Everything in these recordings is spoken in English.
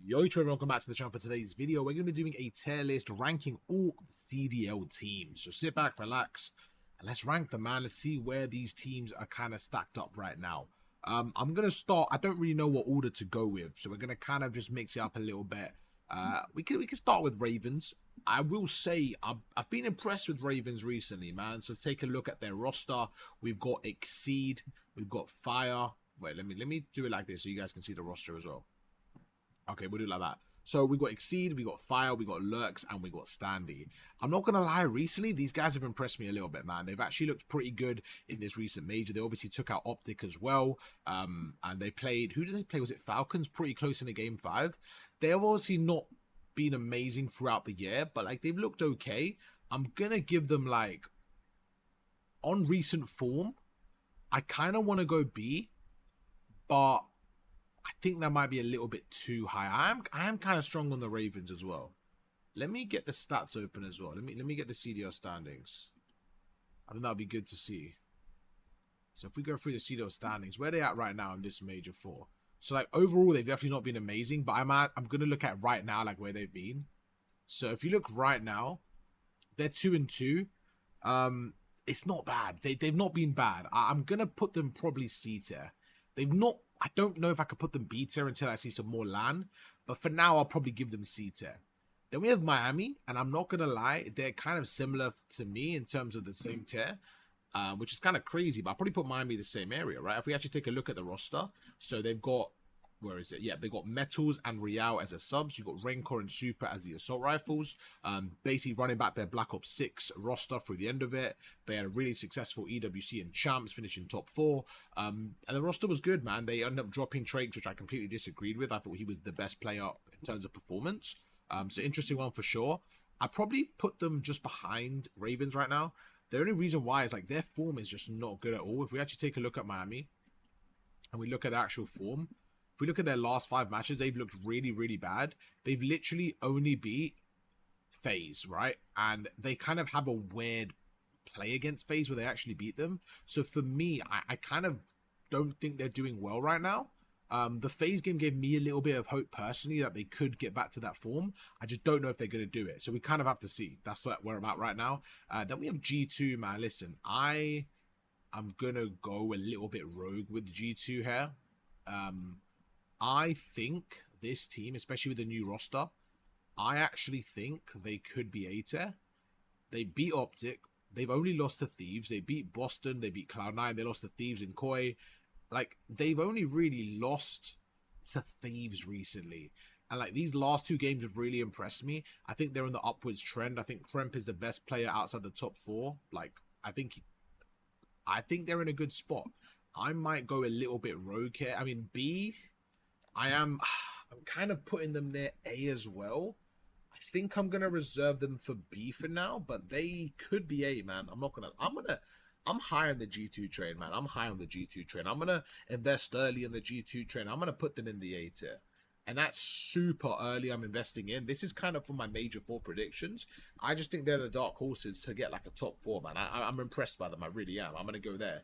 Yo, Trevor, welcome back to the channel. For today's video, we're going to be doing a tier list ranking all CDL teams. So sit back, relax, and let's rank them, man. Let's see where these teams are kind of stacked up right now. I'm going to start. I don't really know what order to go with, so we're going to kind of just mix it up a little bit. We can start with Ravens. I will say I've been impressed with Ravens recently, man. So let's take a look at their roster. We've got Exceed, we've got Fire. Wait, let me do it like this so you guys can see the roster as well. Okay, we'll do it like that. So we got Exceed, we got Fire, we got Lurks, and we got Standy. I'm not going to lie, recently, these guys have impressed me a little bit, man. They've actually looked pretty good in this recent major. They obviously took out Optic as well. And they played, who did they play? Was it Falcons? Pretty close in the game 5. They have obviously not been amazing throughout the year, but like they've looked okay. I'm going to give them like, on recent form, I kind of want to go B, but I think that might be a little bit too high. I am kind of strong on the Ravens as well. Let me get the stats open as well. Let me get the CDL standings. I think that'll be good to see. So if we go through the CDL standings, where are they at right now in this major 4? So like overall, they've definitely not been amazing, but I'm gonna look at right now like where they've been. So if you look right now, they're 2-2. It's not bad. They've not been bad. I'm gonna put them probably C tier. They've not. I don't know if I could put them B tier until I see some more LAN, but for now, I'll probably give them C tier. Then we have Miami, and I'm not going to lie, they're kind of similar to me in terms of the same tier, which is kind of crazy, but I'll probably put Miami the same area, right? If we actually take a look at the roster, so they've got, where is it? Yeah, they've got Metals and Real as their subs. You've got Rancor and Super as the assault rifles. Basically running back their Black Ops 6 roster through the end of it. They had a really successful EWC and Champs, finishing top 4. And the roster was good, man. They ended up dropping Trakes, which I completely disagreed with. I thought he was the best player in terms of performance. So interesting one for sure. I probably put them just behind Ravens right now. The only reason why is like their form is just not good at all. If we actually take a look at Miami and we look at their actual form, if we look at their last 5 matches, they've looked really, really bad. They've literally only beat FaZe, right? And they kind of have a weird play against FaZe where they actually beat them. So for me, I kind of don't think they're doing well right now. The FaZe game gave me a little bit of hope personally that they could get back to that form. I just don't know if they're going to do it. So we kind of have to see. That's where I'm at right now. Then we have G2, man. Listen, I'm going to go a little bit rogue with G2 here. I think this team, especially with the new roster, I actually think they could be A tier. They beat Optic. They've only lost to Thieves. They beat Boston. They beat Cloud9. They lost to Thieves and Koi. Like, they've only really lost to Thieves recently. And, like, these last 2 games have really impressed me. I think they're on the upwards trend. I think Kremp is the best player outside the top 4. Like, I think they're in a good spot. I might go a little bit rogue here. I mean, B, I'm kind of putting them near A as well. I think I'm going to reserve them for B for now, but they could be A, man. I'm high on the G2 train, man. I'm high on the G2 train. I'm going to invest early in the G2 train. I'm going to put them in the A tier. And that's super early I'm investing in. This is kind of for my major 4 predictions. I just think they're the dark horses to get like a top 4, man. I'm impressed by them. I really am. I'm going to go there.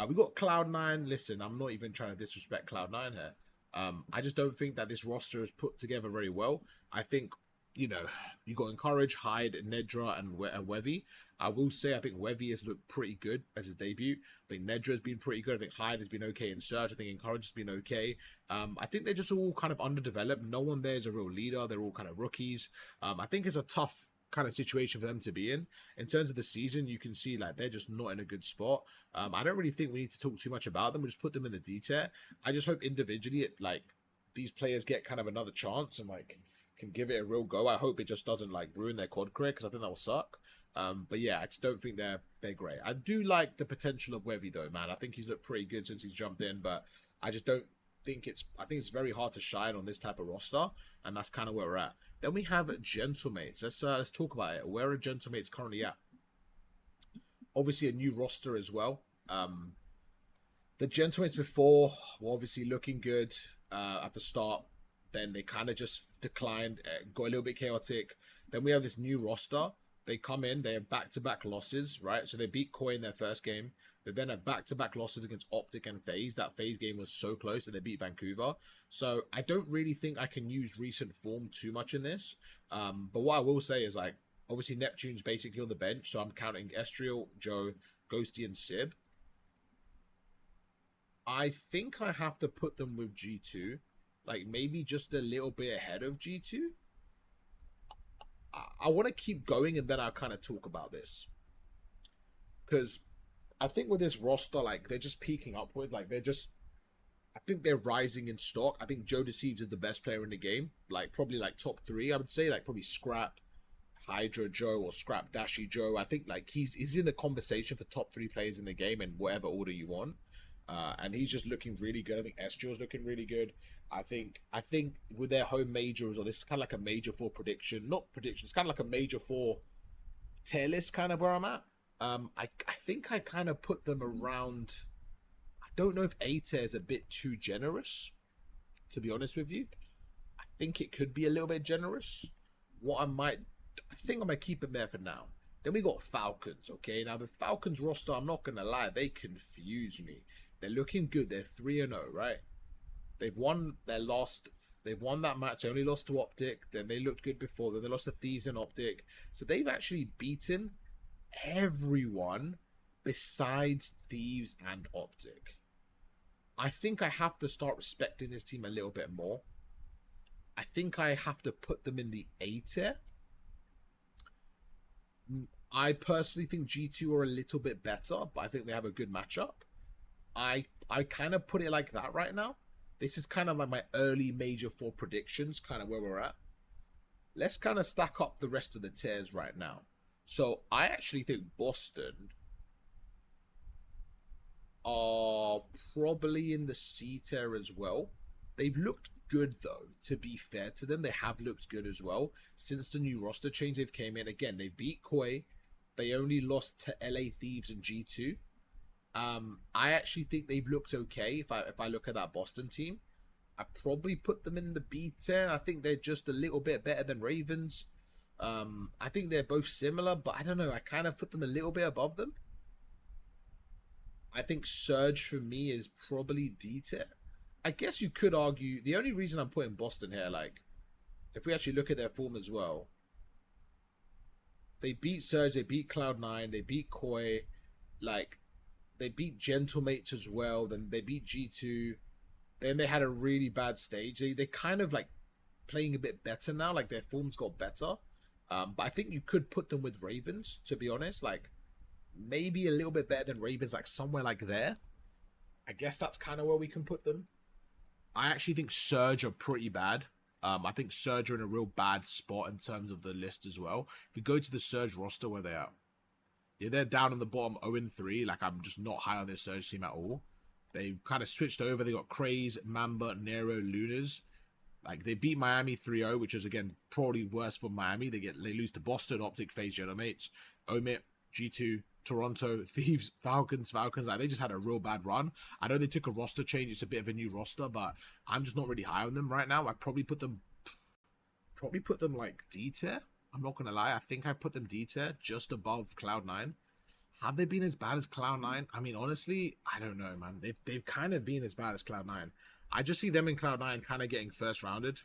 We got Cloud9. Listen, I'm not even trying to disrespect Cloud9 here. I just don't think that this roster is put together very well. I think, you know, you got Encourage, Hyde, Nedra, and Wevy. I will say I think Wevy has looked pretty good as his debut. I think Nedra has been pretty good. I think Hyde has been okay in Surge. I think Encourage has been okay. I think they're just all kind of underdeveloped. No one there is a real leader. They're all kind of rookies. I think it's a tough kind of situation for them to be in. In terms of the season, you can see like they're just not in a good spot. I don't really think we need to talk too much about them. We'll just put them in the D tier. I just hope individually like these players get kind of another chance and like can give it a real go. I hope it just doesn't like ruin their COD career because I think that will suck. But yeah, I just don't think they're great. I do like the potential of Wevy though, man. I think he's looked pretty good since he's jumped in, but I just don't think I think it's very hard to shine on this type of roster, and that's kind of where we're at. Then we have Gentlemates. Let's talk about it. Where are Gentlemates currently at? Obviously a new roster as well. The Gentlemates before were obviously looking good at the start. Then they kind of just declined, got a little bit chaotic. Then we have this new roster. They come in, they have back-to-back losses, right? So they beat Koi in their first game. They then had back-to-back losses against Optic and FaZe. That FaZe game was so close that they beat Vancouver. So I don't really think I can use recent form too much in this. But what I will say is, like, obviously Neptune's basically on the bench, so I'm counting Estriel, Joe, Ghosty, and Sib. I think I have to put them with G2. Like, maybe just a little bit ahead of G2. I want to keep going, and then I'll kind of talk about this. Because I think with this roster, like, they're just peaking upward. Like, I think they're rising in stock. I think Joe Deceives is the best player in the game. Like, probably, like, top 3, I would say. Like, probably Scrap, Hydra Joe, or Scrap Dashy Joe. I think, like, he's in the conversation for top 3 players in the game in whatever order you want. And he's just looking really good. I think Estriel's looking really good. I think with their home major as well, this is kind of like a major 4 prediction. Not prediction, it's kind of like a major 4 tier list kind of where I'm at. I think I kind of put them around... I don't know if A tier is a bit too generous, to be honest with you. I think it could be a little bit generous. I think I'm going to keep it there for now. Then we got Falcons, okay? Now, the Falcons roster, I'm not going to lie, they confuse me. They're looking good. They're 3-0, right? They've won that match. They only lost to Optic. Then they looked good before. Then they lost to Thieves and Optic. So they've actually beaten everyone besides Thieves and Optic. I think I have to start respecting this team a little bit more. I think I have to put them in the A tier. I personally think G2 are a little bit better, but I think they have a good matchup. I kind of put it like that right now. This is kind of like my early major 4 predictions, kind of where we're at. Let's kind of stack up the rest of the tiers right now. So I actually think Boston are probably in the C tier as well. They've looked good, though, to be fair to them. They have looked good as well. Since the new roster change, they've came in. Again, they beat Koi. They only lost to LA Thieves and G2. I actually think they've looked okay. If I look at that Boston team, I probably put them in the B tier. I think they're just a little bit better than Ravens. I think they're both similar, but I don't know. I kind of put them a little bit above them. I think Surge for me is probably D tier. I guess you could argue the only reason I'm putting Boston here, like, if we actually look at their form as well, they beat Surge, they beat Cloud9, they beat Koi, like, they beat Gentlemates as well, then they beat G2, then they had a really bad stage. They kind of, like, playing a bit better now, like, their form's got better. But I think you could put them with Ravens, to be honest, like, maybe a little bit better than Ravens, like, somewhere like there. I guess that's kind of where we can put them. I actually think Surge are pretty bad. I think Surge are in a real bad spot in terms of the list as well. If we go to the Surge roster, where they are, yeah, they're down on the bottom 0-3. Like, I'm just not high on their Surge team at all. They've kind of switched over. They got Craze, Mamba, Nero, Lunas. Like, they beat Miami 3-0, which is, again, probably worse for Miami. They lose to Boston, Optic, FaZe, Gentlemates, Omit, G2, Toronto, Thieves, Falcons. Like, they just had a real bad run. I know they took a roster change. It's a bit of a new roster, but I'm just not really high on them right now. I probably put them like D tier. I'm not going to lie. I think I put them D tier, just above Cloud9. Have they been as bad as Cloud9? I mean, honestly, I don't know, man. They've kind of been as bad as Cloud9. I just see them in Cloud9 kind of getting first rounded,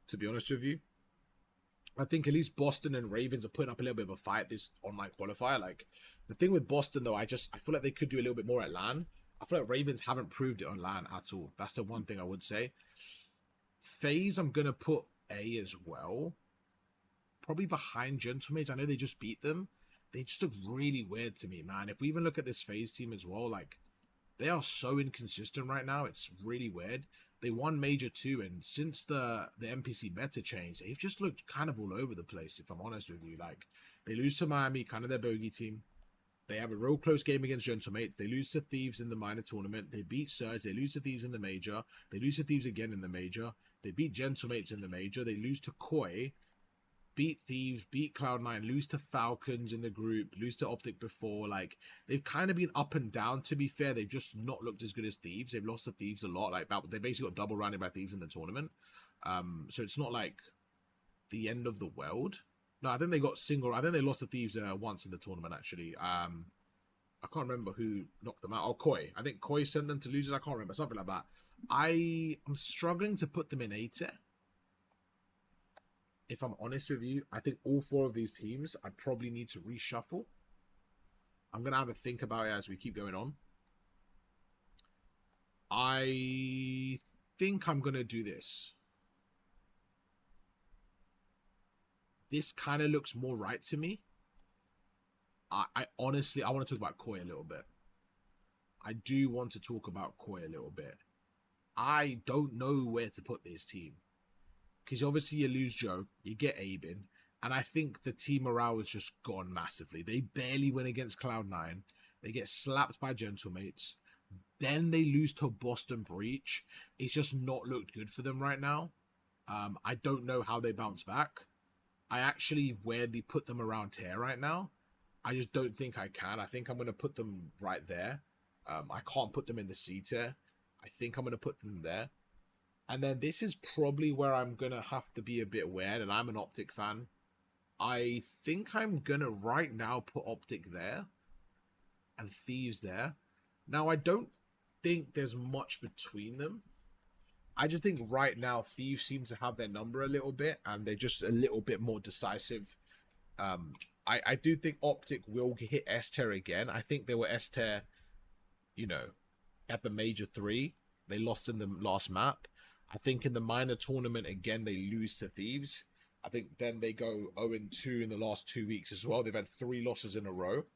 to be honest with you. I think at least Boston and Ravens are putting up a little bit of a fight this online qualifier. Like, the thing with Boston, though, I feel like they could do a little bit more at LAN. I feel like Ravens haven't proved it on LAN at all. That's the one thing I would say. FaZe, I'm going to put A as well. Probably behind Gentlemates. I know they just beat them. They just look really weird to me, man. If we even look at this FaZe team as well, like, they are so inconsistent right now. It's really weird. They won Major 2, and since the NPC meta change, they've just looked kind of all over the place, if I'm honest with you. Like, they lose to Miami, kind of their bogey team. They have a real close game against Gentlemates. They lose to Thieves in the minor tournament. They beat Surge. They lose to Thieves in the major. They lose to Thieves again in the major. They beat Gentlemates in the major. They lose to Koi. Beat Thieves, beat Cloud9, lose to Falcons in the group, lose to Optic before. Like, they've kind of been up and down, to be fair. They've just not looked as good as Thieves. They've lost to Thieves a lot. Like, they basically got double rounded by Thieves in the tournament. So it's not like the end of the world. No, I think they lost to Thieves once in the tournament, actually. I can't remember who knocked them out. Oh, Koi. I think Koi sent them to losers. I can't remember. Something like that. I am struggling to put them in A tier. If I'm honest with you, I think all 4 of these teams, I'd probably need to reshuffle. I'm going to have a think about it as we keep going on. I think I'm going to do this. This kind of looks more right to me. I honestly, I want to talk about Koi a little bit. I do want to talk about Koi a little bit. I don't know where to put this team. Because obviously you lose Joe, you get Aben, and I think the team morale has just gone massively. They barely win against Cloud9. They get slapped by Gentlemates. Then they lose to Boston Breach. It's just not looked good for them right now. I don't know how they bounce back. I actually weirdly put them around tier right now. I just don't think I can. I think I'm going to put them right there. I can't put them in the C tier. I think I'm going to put them there. And then this is probably where I'm going to have to be a bit weird, and I'm an Optic fan. I think I'm going to right now put Optic there and Thieves there. Now, I don't think there's much between them. I just think right now Thieves seem to have their number a little bit, and they're just a little bit more decisive. I do think Optic will hit S tier again. I think they were S tier, you know, at the Major 3. They lost in the last map. I think in the minor tournament, again, they lose to Thieves. I think then they go 0-2 in the last 2 weeks as well. They've had 3 losses in a row.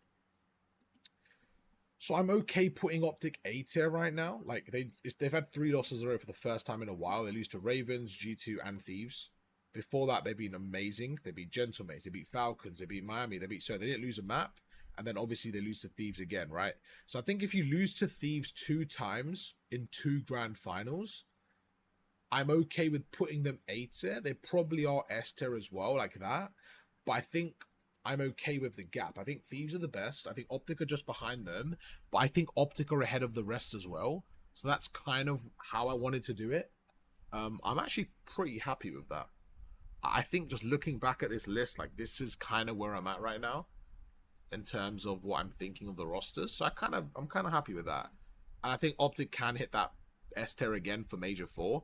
So I'm okay putting Optic A tier right now. Like, they've had 3 losses in a row for the first time in a while. They lose to Ravens, G2, and Thieves. Before that, they've been amazing. They beat Gentlemates, they beat Falcons, they beat Miami, they didn't lose a map. And then obviously they lose to Thieves again, right? So I think if you lose to Thieves 2 times in 2 grand finals, I'm okay with putting them A tier. They probably are S tier as well, like that. But I think I'm okay with the gap. I think Thieves are the best. I think Optic are just behind them. But I think Optic are ahead of the rest as well. So that's kind of how I wanted to do it. I'm actually pretty happy with that. I think just looking back at this list, like, this is kind of where I'm at right now in terms of what I'm thinking of the rosters. So I'm kind of happy with that. And I think Optic can hit that S tier again for Major 4.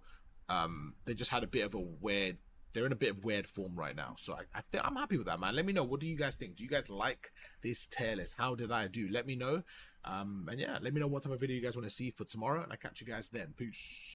They just had a bit of a weird, they're in a bit of weird form right now. So I'm happy with that, man. Let me know, what do you guys think? Do you guys like this tier list? How did I do? Let me know. And yeah, let me know what type of video you guys want to see for tomorrow, and I'll catch you guys then. Peace.